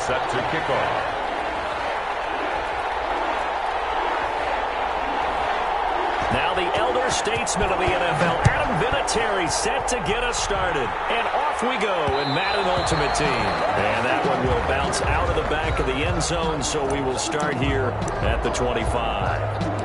set to kick off. Now the elder statesman of the NFL, Adam Vinatieri, set to get us started. And off we go in Madden Ultimate Team. And that one will bounce out of the back of the end zone, so we will start here at the 25.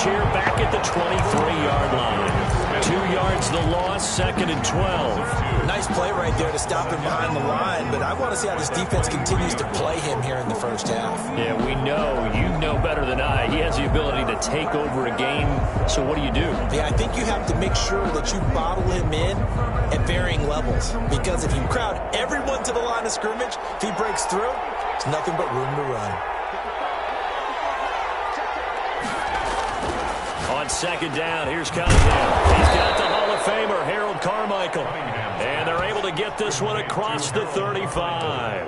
Here back at the 23-yard line. 2 yards the loss, 2nd and 12. Nice play right there to stop him behind the line, but I want to see how this defense continues to play him here in the first half. Yeah, we know. You know better than I. He has the ability to take over a game, so what do you do? Yeah, I think you have to make sure that you bottle him in at varying levels, because if you crowd everyone to the line of scrimmage, if he breaks through, it's nothing but room to run. On 2nd down, here's Cunningham. He's got the Hall of Famer, Harold Carmichael. And they're able to get this one across the 35.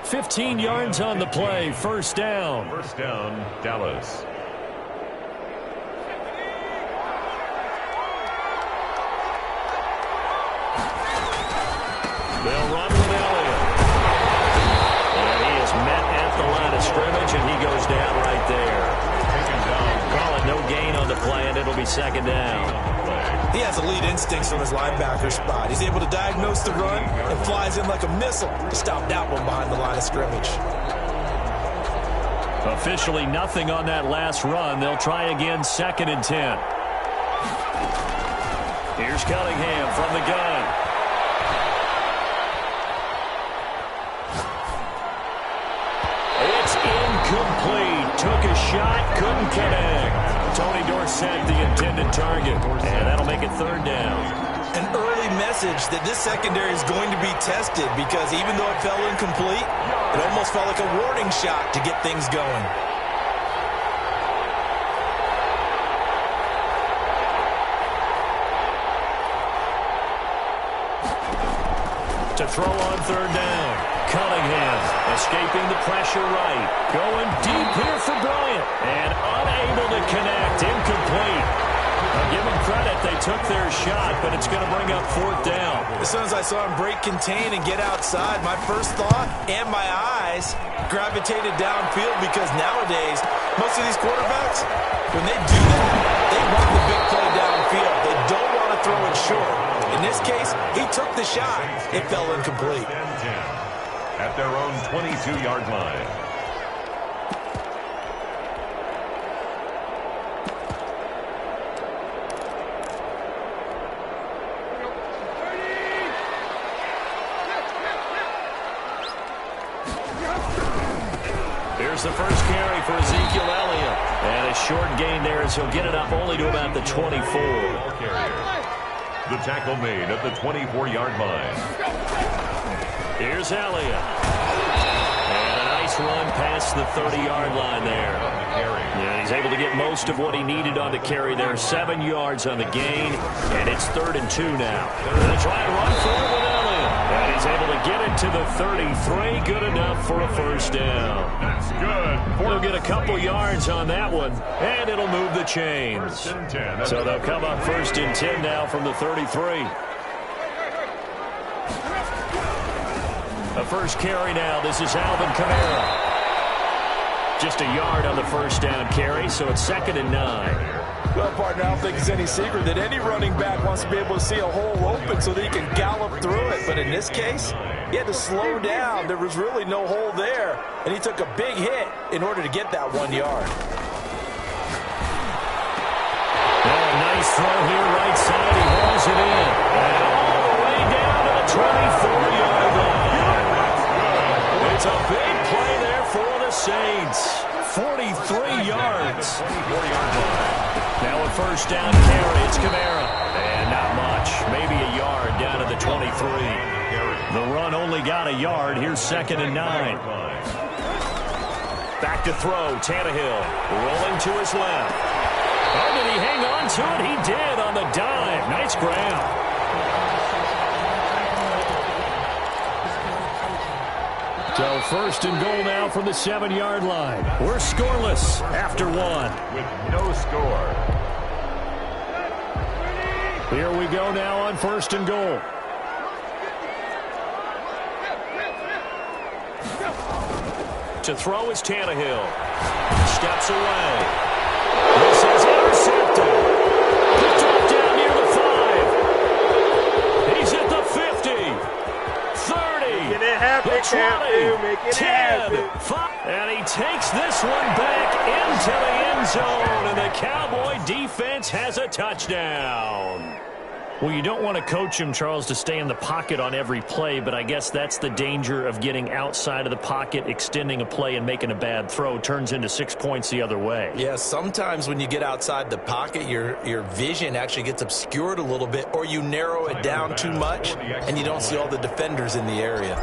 15 yards on the play, 1st down. 1st down, Dallas. They'll run with Elliott. And he is met at the line of scrimmage, and he goes down right there. Call it no gain on the play, and it'll be 2nd down. He has elite instincts from his linebacker spot. He's able to diagnose the run and flies in like a missile to stop that one behind the line of scrimmage. Officially nothing on that last run. They'll try again, 2nd and 10. Here's Cunningham from the gun. It's incomplete. Took a shot, couldn't connect. Tony Dorsett, the intended target. And that'll make it 3rd down. An early message that this secondary is going to be tested, because even though it fell incomplete, it almost felt like a warning shot to get things going. To throw on 3rd down. Cunningham escaping the pressure right. Going deep here for Bryant. And unable to connect. Incomplete. I'll give them credit. They took their shot, but it's going to bring up 4th down. As soon as I saw him break contain and get outside, my first thought and my eyes gravitated downfield, because nowadays, most of these quarterbacks, when they do that, they want the big play downfield. They don't want to throw it short. In this case, he took the shot. It fell incomplete. At their own 22-yard line. Here's the first carry for Ezekiel Elliott. And a short gain there as he'll get it up only to about the 24. The tackle made at the 24-yard line. Here's Elliott. And a nice run past the 30-yard line there. Yeah, he's able to get most of what he needed on the carry there. 7 yards on the gain, and it's 3rd and 2 now. They'll try and run for it with Elliott. And he's able to get it to the 33. Good enough for a 1st down. That's good. They'll get a couple yards on that one, and it'll move the chains. So they'll come up 1st and 10 now from the 33. A first carry now. This is Alvin Kamara. Just a yard on the 1st down carry, so it's 2nd and 9. Well, partner, I don't think it's any secret that any running back wants to be able to see a hole open so that he can gallop through it. But in this case, he had to slow down. There was really no hole there, and he took a big hit in order to get that 1 yard. Oh, nice throw here, right side. He hauls it in. And all the way down to the 24-yard line. It's a big play there for the Saints. 43 yards. Now a 1st down carry. It's Kamara. And not much. Maybe a yard down to the 23. The run only got a yard. Here's 2nd and 9. Back to throw. Tannehill rolling turn to his left. Oh, did he hang on to it? He did on the dive. Nice grab. So first and goal now from the 7-yard line. We're scoreless after one. With no score. Here we go now on first and goal. To throw is Tannehill. Steps away. This is intercepted. Dropped down near the 5. He's at the 50. 30. The 20. 10. 5. And he takes this one back into the end zone. And the Cowboy defense has a touchdown. Well, you don't want to coach him, Charles, to stay in the pocket on every play, but I guess that's the danger of getting outside of the pocket, extending a play, and making a bad throw. Turns into 6 points the other way. Yeah, sometimes when you get outside the pocket, your vision actually gets obscured a little bit, or you narrow it down too much, and you don't see all the defenders in the area.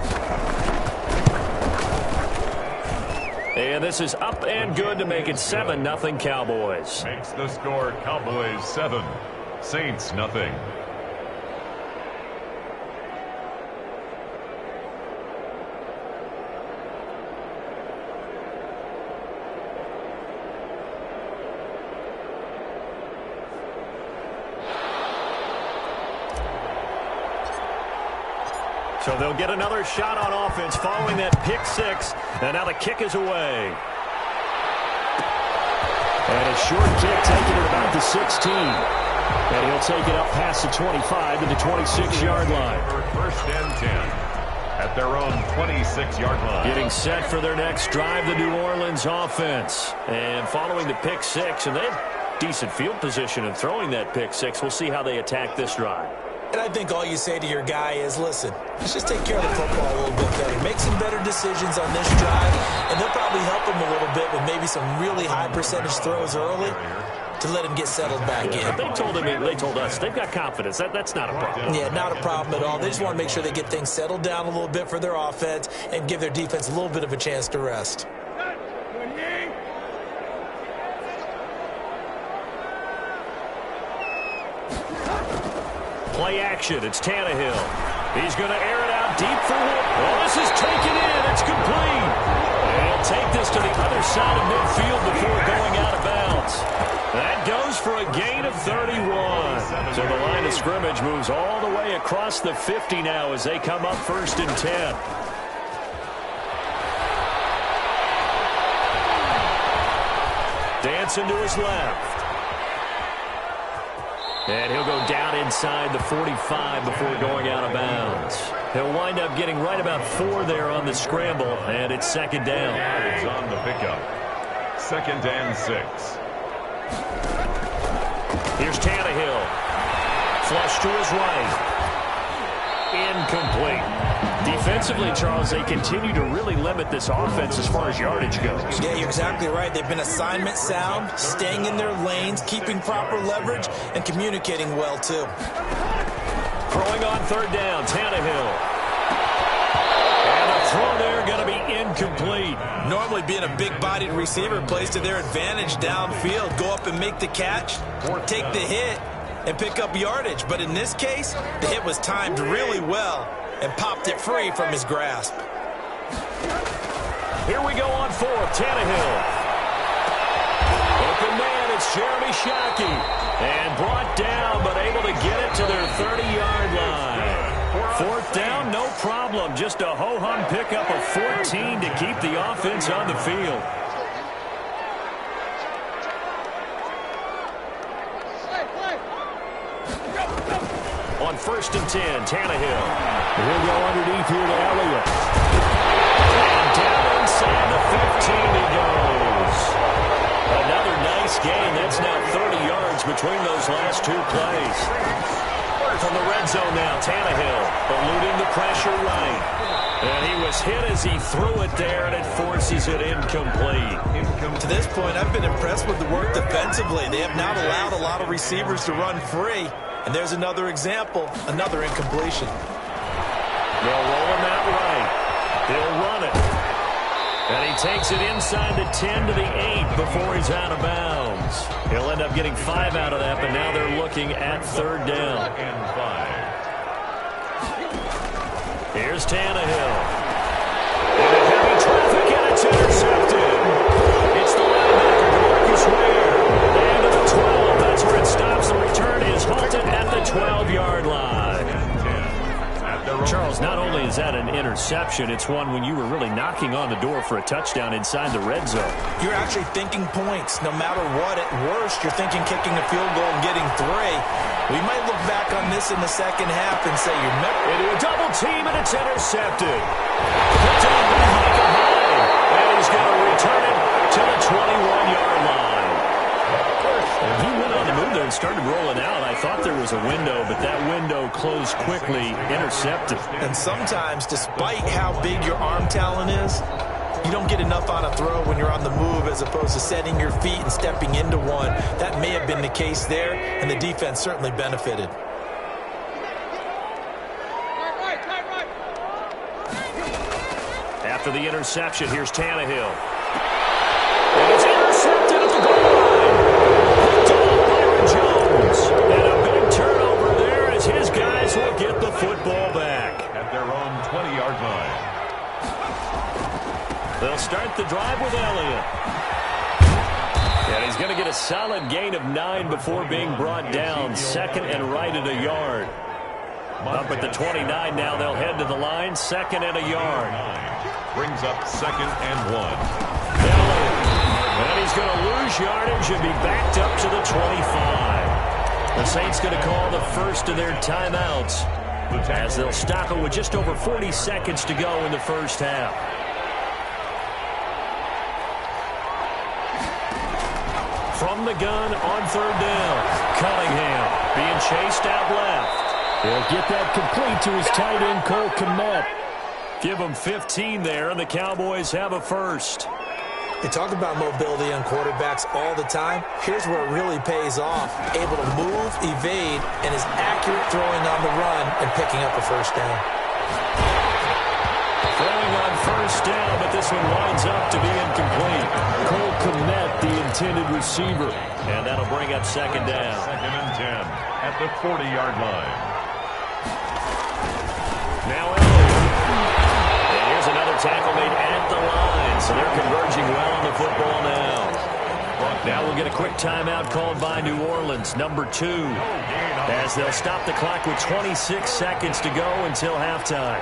And this is up and good to make it 7-0 Cowboys. Makes the score Cowboys 7, Saints nothing. So they'll get another shot on offense following that pick 6. And now the kick is away. And a short kick taken at about the 16. And he'll take it up past the 25 to the 26-yard line. First and 10 at their own 26-yard line. Getting set for their next drive, the New Orleans offense. And following the pick 6, and they have decent field position in throwing that pick 6. We'll see how they attack this drive. And I think all you say to your guy is, listen, let's just take care of the football a little bit better. Make some better decisions on this drive, and they'll probably help him a little bit with maybe some really high percentage throws early to let him get settled back in. But they told us they've got confidence. That's not a problem. Yeah, not a problem at all. They just want to make sure they get things settled down a little bit for their offense and give their defense a little bit of a chance to rest. Play action. It's Tannehill. He's going to air it out deep for Wood. Well, this is taken in. It's complete. And he'll take this to the other side of midfield before going out of bounds. That goes for a gain of 31. So the line of scrimmage moves all the way across the 50 now as they come up first and 10. Dancing to his left. And he'll go down inside the 45 before going out of bounds. He'll wind up getting right about 4 there on the scramble, and it's second down. It's on the pickup. Second and 6. Here's Tannehill. Flush to his right. Incomplete. Defensively, Charles, they continue to really limit this offense as far as yardage goes. Yeah, you're exactly right. They've been assignment sound, staying in their lanes, keeping proper leverage, and communicating well, too. Throwing on third down, Tannehill. And the throw there going to be incomplete. Normally being a big-bodied receiver plays to their advantage downfield. Go up and make the catch, or take the hit and pick up yardage. But in this case, the hit was timed really well and popped it free from his grasp. Here we go on fourth. Tannehill. Open man, it's Jeremy Shockey. And brought down, but able to get it to their 30-yard line. Fourth down, no problem. Just a ho-hum pickup of 14 to keep the offense on the field. On first and 10, Tannehill. He'll go underneath here to Elliott. And down inside the 15 he goes. Another nice gain. That's now 30 yards between those last 2 plays. From the red zone now, Tannehill eluding the pressure right. And he was hit as he threw it there, and it forces it incomplete. To this point, I've been impressed with the work defensively. They have not allowed a lot of receivers to run free. And there's another example, another incompletion. They'll roll him out right. He'll run it. And he takes it inside the 10 to the 8 before he's out of bounds. He'll end up getting 5 out of that, but now they're looking at third down. And 5. Here's Tannehill. Into heavy traffic, and it's intercepted. It's the linebacker, Demarcus Ware. And to the 12. That's where it stops. The return is halted at the 12-yard line. Charles, not only is that an interception, it's one when you were really knocking on the door for a touchdown inside the red zone. You're actually thinking points. No matter what, at worst, you're thinking kicking a field goal and getting 3. We might look back on this in the second half and say you're into a double team, and it's intercepted. Picked up by Micah Hyde, and he's going to return it to the 21-yard line. He went on the move there and started rolling out. I thought there was a window, but that window closed quickly, intercepted. And sometimes, despite how big your arm talent is, you don't get enough on a throw when you're on the move as opposed to setting your feet and stepping into one. That may have been the case there, and the defense certainly benefited. After the interception, here's Tannehill. And it's intercepted at the goal line. Jones. And a big turnover there as his guys will get the football back. At their own 20-yard line. They'll start the drive with Elliott. And he's going to get a solid gain of 9 before being brought down. Second and right at a yard. Up at the 29 now. They'll head to the line. Second and a yard. Brings up second and 1. Elliott. And he's going to lose yardage and be backed up to the 25. The Saints going to call the first of their timeouts as they'll stop it with just over 40 seconds to go in the first half. From the gun on third down, Cunningham being chased out left. He'll get that complete to his tight end, Cole Kmet. Give him 15 there, and the Cowboys have a first. They talk about mobility on quarterbacks all the time. Here's where it really pays off. Able to move, evade, and is accurate throwing on the run and picking up a first down. Throwing on first down, but this one winds up to be incomplete. Cole Kmet, the intended receiver. And that'll bring up second down. Second and 10 at the 40-yard line. Now Elliott. And here's another tackle made at the line. So they're converging well on the football now. Now we'll get a quick timeout called by New Orleans, number 2. As they'll stop the clock with 26 seconds to go until halftime.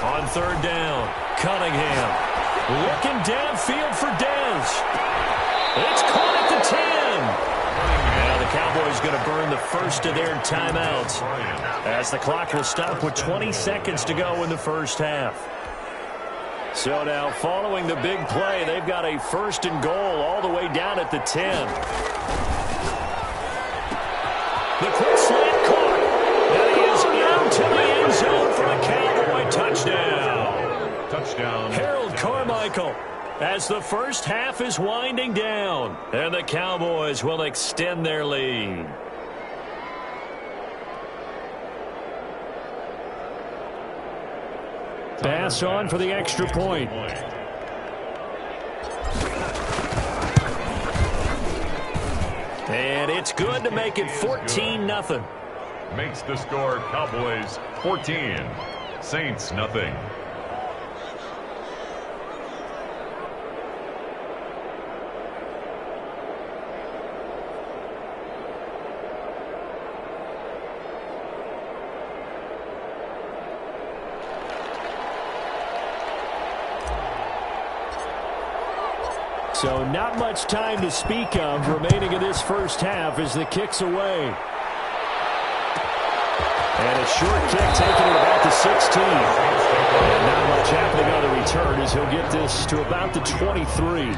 On third down, Cunningham looking downfield for Dez. It's caught at the 10. Now the Cowboys going to burn the first of their timeouts as the clock will stop with 20 seconds to go in the first half. So now following the big play, they've got a first and goal all the way down at the 10. The quick slant caught. And he is into the end zone for the Cowboy touchdown. Touchdown. Harold Carmichael. As the first half is winding down, and the Cowboys will extend their lead. Pass on for the extra point. And it's good to make it 14-0. Makes the score Cowboys 14, Saints nothing. So not much time to speak of remaining in this first half as the kick's away. And a short kick taken at about the 16. And not much happening on the return as he'll get this to about the 23.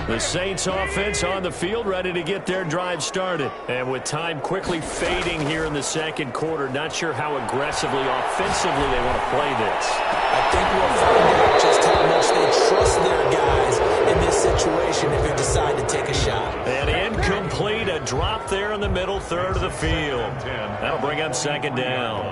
The Saints offense on the field ready to get their drive started. And with time quickly fading here in the second quarter, not sure how aggressively, offensively they want to play this. I think we'll find out just how much much they trust their guys in this situation if they decide to take a shot. And incomplete, a drop there in the middle third of the field. That'll bring up second down.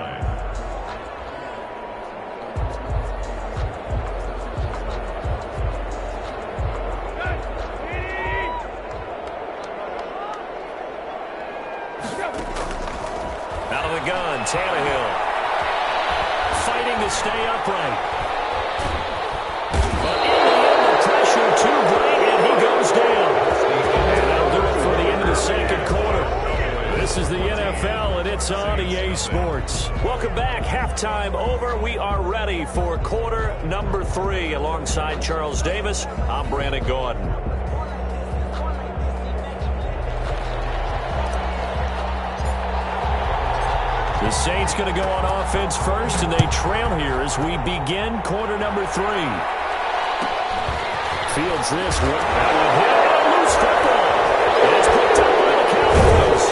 Out of the gun, Tannehill. Fighting to stay upright. But in the end, the pressure too great, and he goes down. And that'll do it for the end of the second quarter. This is the NFL, and it's on EA Sports. Welcome back. Halftime over. We are ready for quarter number 3. Alongside Charles Davis, I'm Brandon Gaudin. The Saints going to go on offense first, and they trail here as we begin quarter number 3. Fields this one. That will hit a loose football. And it's picked up by the Cowboys.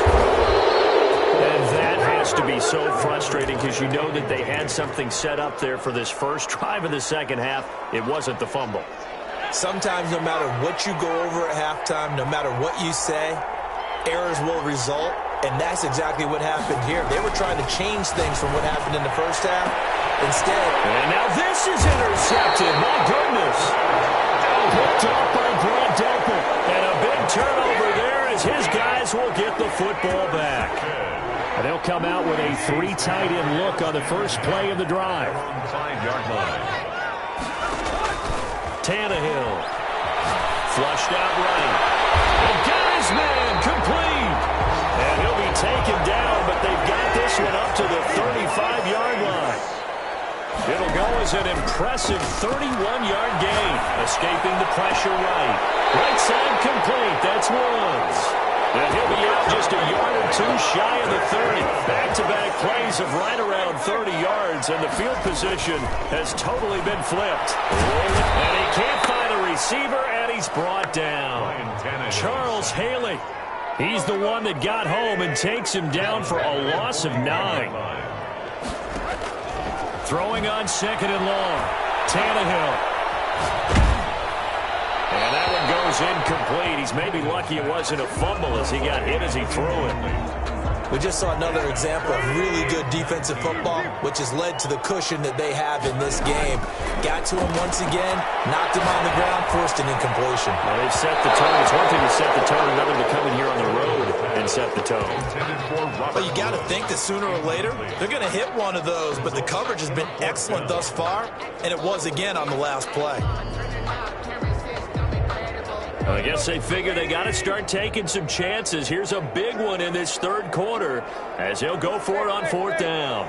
And that has to be so frustrating because you know that they had something set up there for this first drive of the second half. It wasn't the fumble. Sometimes no matter what you go over at halftime, no matter what you say, errors will result. And that's exactly what happened here. They were trying to change things from what happened in the first half. Instead. And now this is intercepted. My goodness. Picked up by Grant Delpit. And a big turnover there as his guys will get the football back. And they'll come out with a 3 tight end look on the first play of the drive. 5-yard line. Tannehill. Flushed out right. And got his man complete. And he'll be taken down, but they've got this one up to the 35-yard line. It'll go as an impressive 31-yard gain. Escaping the pressure right. Right side complete. That's Woods. And he'll be out just a yard or 2 shy of the 30. Back-to-back plays of right around 30 yards, and the field position has totally been flipped. And he can't find a receiver, and he's brought down. Charles Haley. He's the one that got home and takes him down for a loss of 9. Throwing on second and long. Tannehill. And that one goes incomplete. He's maybe lucky it wasn't a fumble as he got hit as he threw it. We just saw another example of really good defensive football, which has led to the cushion that they have in this game. Got to him once again, knocked him on the ground, forced an incompletion. Well, they've set the tone. It's one thing to set the tone, another to come in here on the road and set the tone. But you got to think that sooner or later, they're going to hit one of those, but the coverage has been excellent thus far, and it was again on the last play. I guess they figure they got to start taking some chances. Here's a big one in this third quarter as he'll go for it on 4th down.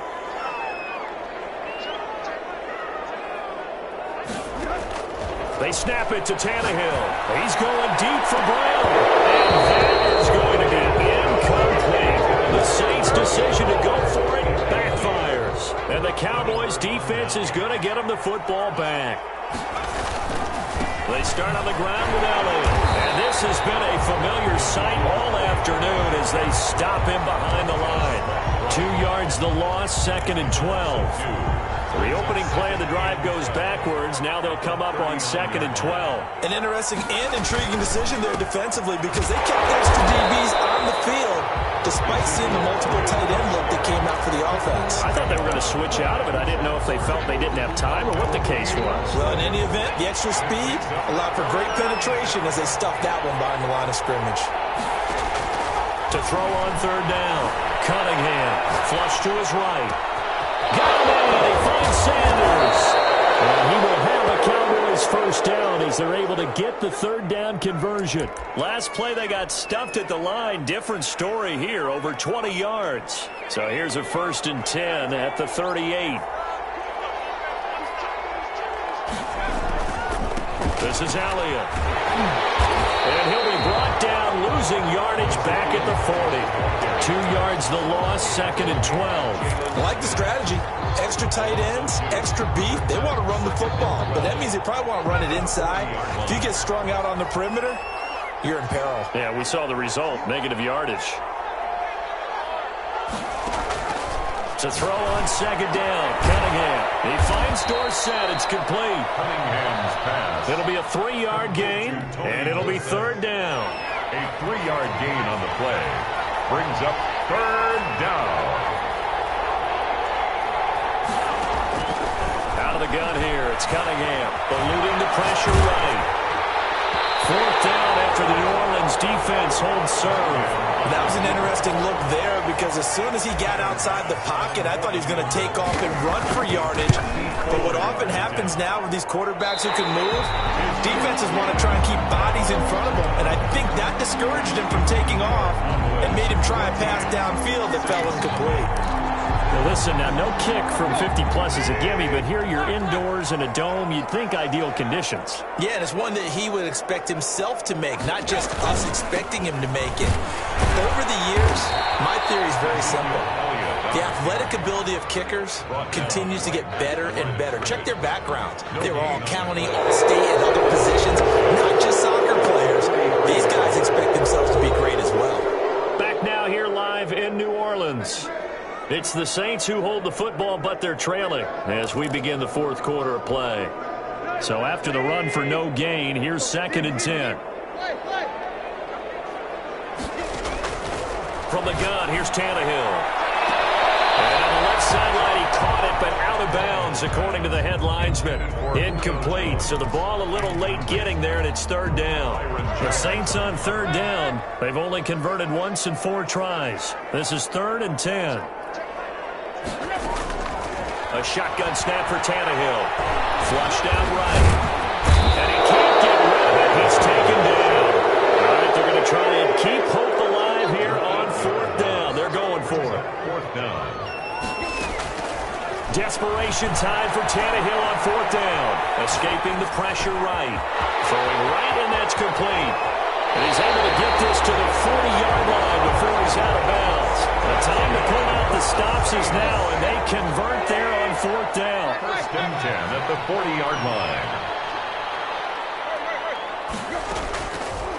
They snap it to Tannehill. He's going deep for Brown. And that is going to be incomplete. The Saints' decision to go for it backfires. And the Cowboys' defense is going to get them the football back. They start on the ground with Elliott. And this has been a familiar sight all afternoon as they stop him behind the line. 2 yards the loss, 2nd and 12. The opening play of the drive goes backwards. Now they'll come up on 2nd and 12. An interesting and intriguing decision there defensively because they kept extra DBs on the field despite seeing the multiple tight end look that came out for the offense. I thought they were going to switch out of it. I didn't know if they felt they didn't have time or what the case was. Well, in any event, the extra speed allowed for great penetration as they stuffed that one behind the line of scrimmage. To throw on 3rd down. Cunningham. Flush to his right. Got him in. He finds Sanders. And he will have a Cowboys first down as they're able to get the 3rd down conversion. Last play they got stuffed at the line. Different story here, over 20 yards. So here's a 1st and 10 at the 38. This is Elliott. And he'll be brought down, losing yardage back at the 40. 2 yards the loss, 2nd and 12. I like the strategy. Extra tight ends, extra beef. They want to run the football, but that means they probably want to run it inside. If you get strung out on the perimeter, you're in peril. Yeah, we saw the result, negative yardage. It's a throw on second down. Cunningham. He finds Dorsett. It's complete. Cunningham's pass. It'll be a 3-yard gain, and it'll be third down. A 3-yard gain on the play brings up third down. Out of the gun here, it's Cunningham, eluding the pressure right. Fourth down after the New Orleans defense holds serve. That was an interesting look there because as soon as he got outside the pocket, I thought he was going to take off and run for yardage. But what often happens now with these quarterbacks who can move, defenses want to try and keep bodies in front of them. And I think that discouraged him from taking off and made him try a pass downfield that fell incomplete. Well, listen, now no kick from 50-plus is a gimme, but here you're indoors in a dome. You'd think ideal conditions. Yeah, and it's one that he would expect himself to make, not just us expecting him to make it. Over the years, my theory is very simple. The athletic ability of kickers continues to get better and better. Check their backgrounds. They were all county, all state, and other positions, not just soccer players. These guys expect themselves to be great as well. Back now here live in New Orleans. It's the Saints who hold the football, but they're trailing as we begin the fourth quarter of play. So after the run for no gain, here's 2nd and 10. From the gun, here's Tannehill. And on the left sideline, he caught it, but out of bounds, according to the head linesman. Incomplete, so the ball a little late getting there, and it's third down. The Saints on third down. They've only converted once in 4 tries. This is 3rd and 10. A shotgun snap for Tannehill. Flushed out right. And he can't get rid of it. He's taken down. All right, they're going to try and keep hope alive here on 4th down. They're going for it. 4th down. Desperation time for Tannehill on 4th down. Escaping the pressure right. Throwing right, and that's complete. And he's able to get this to the 40-yard line before he's out of bounds. The time to pull out the stops is now, and they convert there on 4th down. 1st and 10 at the 40-yard line.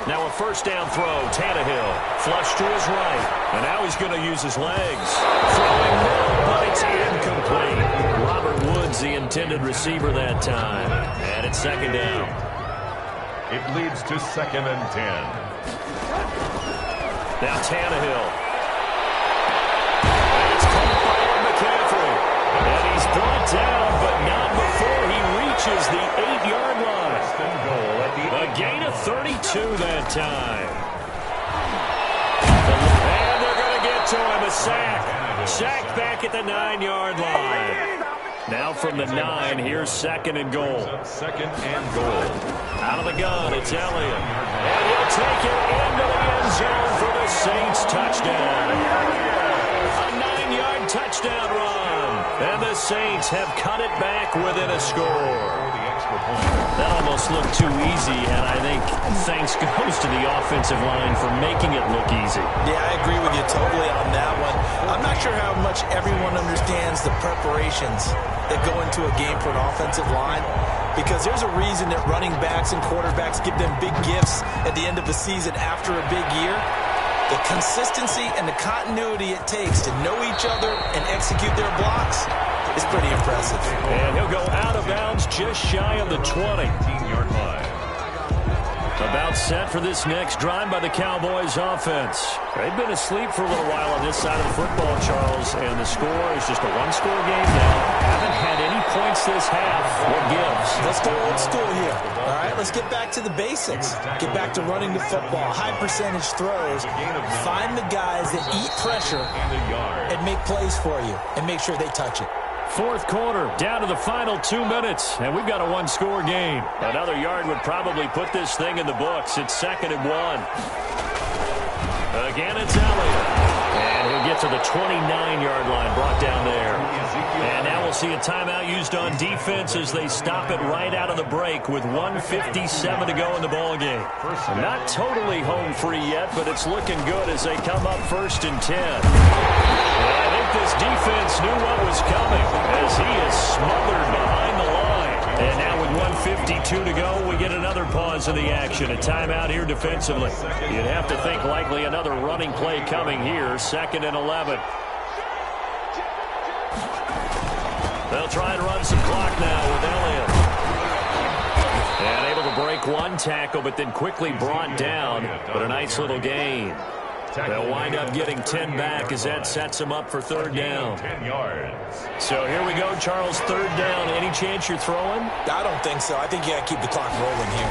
Now a first down throw. Tannehill flush to his right. And now he's going to use his legs. Throwing low, but it's incomplete. Robert Woods, the intended receiver that time. And it's 2nd down. It leads to 2nd and 10. Now Tannehill. And it's caught by McCaffrey. And he's brought down, but not before he reaches the 8-yard line. A gain of 32 that time. And they're going to get to him. A sack. Sacked back at the 9-yard line. Now from the 9, here's 2nd and goal. 2nd and goal. Out of the gun, it's Elliott. And he'll take it into the end zone for the Saints touchdown. A 9-yard touchdown run. And the Saints have cut it back within a score. That almost looked too easy, and I think thanks goes to the offensive line for making it look easy. Yeah, I agree with you totally on that one. I'm not sure how much everyone understands the preparations that go into a game for an offensive line, because there's a reason that running backs and quarterbacks give them big gifts at the end of the season after a big year. The consistency and the continuity it takes to know each other and execute their blocks is pretty impressive. And he'll go out of bounds just shy of the 20. 18-yard line. About set for this next drive by the Cowboys offense. They've been asleep for a little while on this side of the football, Charles, and the score is just a one-score game now. Haven't had any points this half. What gives? Let's go old school here. All right, let's get back to the basics. Get back to running the football, high percentage throws. Find the guys that eat pressure and make plays for you and make sure they touch it. Fourth quarter, down to the final 2 minutes, and we've got a one-score game. Another yard would probably put this thing in the books. It's 2nd and 1. Again, it's Elliott. And he'll get to the 29-yard line, brought down there. And now we'll see a timeout used on defense as they stop it right out of the break with 1:57 to go in the ballgame. Not totally home free yet, but it's looking good as they come up 1st and 10. I think this defense knew what was coming as he is smothered behind the line. And now with 1:52 to go, we get another pause in the action. A timeout here defensively. You'd have to think likely another running play coming here. 2nd and 11. They'll try and run some clock now with Elliott. And able to break one tackle, but then quickly brought down. But a nice little gain. They'll wind up getting 10 back as that sets them up for third down. 10 yards. So here we go, Charles, third down. Any chance you're throwing? I don't think so. I think you got to keep the clock rolling here.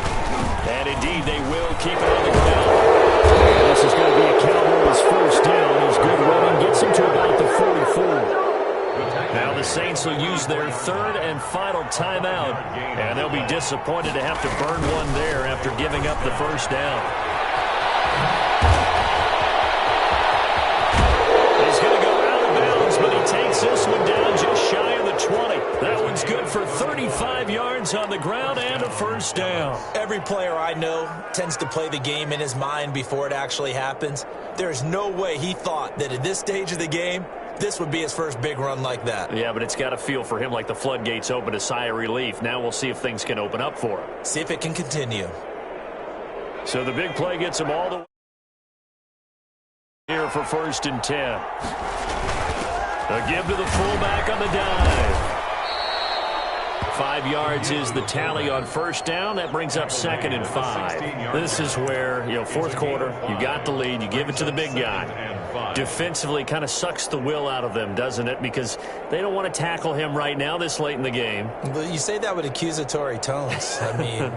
And indeed, they will keep it on the ground. This is going to be a Cowboys first down. His good running gets him to about the 44. Now the Saints will use their third and final timeout, and they'll be disappointed to have to burn one there after giving up the first down. He's going to go out of bounds, but he takes this one down just shy of the 20. That one's good for 35 yards on the ground and a first down. Every player I know tends to play the game in his mind before it actually happens. There's no way he thought that at this stage of the game, this would be his first big run like that. Yeah, but it's got to feel for him like the floodgates open, a sigh of relief. Now we'll see if things can open up for him. See if it can continue. So the big play gets him all the way here for first and 10. A give to the fullback on the dive. 5 yards is the tally on first down. That brings up second and 5. This is where, fourth quarter, you got the lead, you give it to the big guy. Defensively kind of sucks the will out of them, doesn't it? Because they don't want to tackle him right now this late in the game. But you say that with accusatory tones. I mean,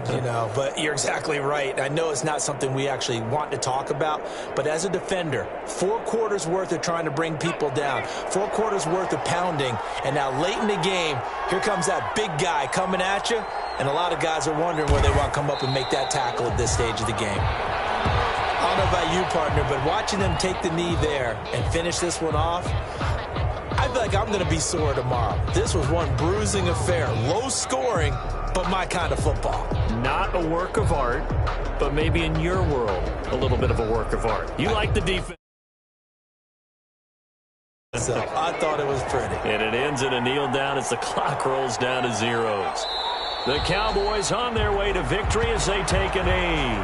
but you're exactly right. I know it's not something we actually want to talk about, but as a defender, 4 quarters worth of trying to bring people down, 4 quarters worth of pounding, and now late in the game, here comes that big guy coming at you, and a lot of guys are wondering where they want to come up and make that tackle at this stage of the game. I don't know about you, partner, but watching them take the knee there and finish this one off, I feel like I'm going to be sore tomorrow. This was one bruising affair. Low scoring, but my kind of football. Not a work of art, but maybe in your world, a little bit of a work of art. You like the defense. So I thought it was pretty. And it ends in a kneel down as the clock rolls down to zeros. The Cowboys on their way to victory as they take a knee.